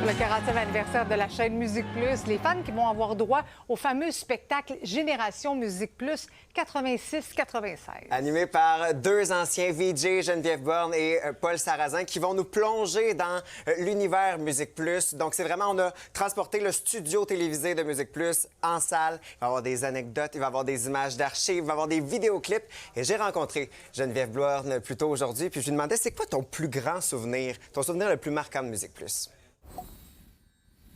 Le 40e anniversaire de la chaîne Musique Plus, les fans qui vont avoir droit au fameux spectacle Génération Musique Plus 86-96. Animé par deux anciens VJ, Geneviève Borne et Paul Sarrazin, qui vont nous plonger dans l'univers Musique Plus. Donc, c'est vraiment, on a transporté le studio télévisé de Musique Plus en salle. Il va y avoir des anecdotes, il va y avoir des images d'archives, il va y avoir des vidéoclips. Et j'ai rencontré Geneviève Borne plus tôt aujourd'hui, puis je lui demandais, c'est quoi ton plus grand souvenir, ton souvenir le plus marquant de Musique Plus?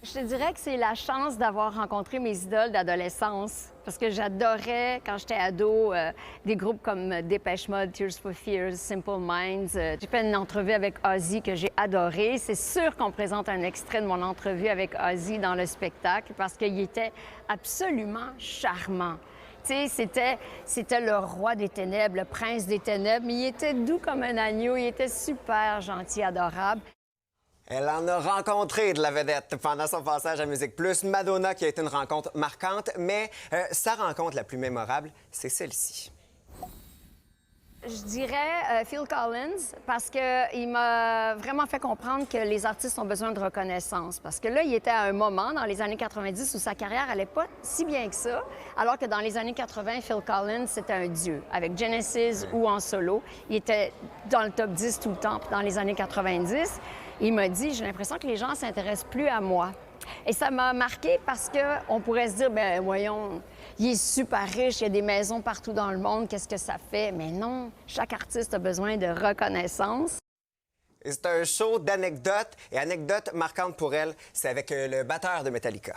Je te dirais que c'est la chance d'avoir rencontré mes idoles d'adolescence. Parce que j'adorais, quand j'étais ado, des groupes comme Dépêche Mode, Tears for Fears, Simple Minds. J'ai fait une entrevue avec Ozzy que j'ai adorée. C'est sûr qu'on présente un extrait de mon entrevue avec Ozzy dans le spectacle parce qu'il était absolument charmant. Tu sais, c'était le roi des ténèbres, le prince des ténèbres, mais il était doux comme un agneau, il était super gentil, adorable. Elle en a rencontré de la vedette pendant son passage à Musique Plus. Madonna, qui a été une rencontre marquante, mais sa rencontre la plus mémorable, c'est celle-ci. Je dirais Phil Collins, parce qu'il m'a vraiment fait comprendre que les artistes ont besoin de reconnaissance. Parce que là, il était à un moment, dans les années 90, où sa carrière n'allait pas si bien que ça, alors que dans les années 80, Phil Collins, c'était un dieu. Avec Genesis ou en solo, il était dans le top 10 tout le temps. Puis dans les années 90, il m'a dit, j'ai l'impression que les gens ne s'intéressent plus à moi. Et ça m'a marqué parce qu'on pourrait se dire, ben voyons, il est super riche, il y a des maisons partout dans le monde, qu'est-ce que ça fait? Mais non, chaque artiste a besoin de reconnaissance. Et c'est un show d'anecdotes, et anecdote marquante pour elle, c'est avec le batteur de Metallica.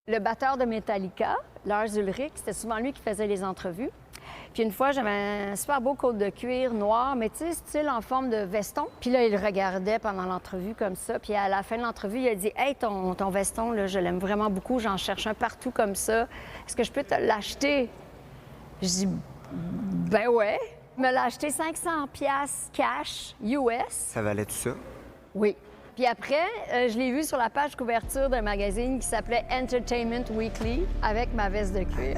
Le batteur de Metallica, Lars Ulrich, c'était souvent lui qui faisait les entrevues. Puis une fois, j'avais un super beau côte de cuir noir, mais tu sais, style en forme de veston. Puis là, il regardait pendant l'entrevue comme ça. Puis à la fin de l'entrevue, il a dit « Hey, ton veston, là, je l'aime vraiment beaucoup. J'en cherche un partout comme ça. Est-ce que je peux te l'acheter? » Je dis « Ben ouais. » Il me l'a acheté 500$ cash US. Ça valait tout ça? Oui. Puis après, je l'ai vu sur la page couverture d'un magazine qui s'appelait Entertainment Weekly avec ma veste de cuir.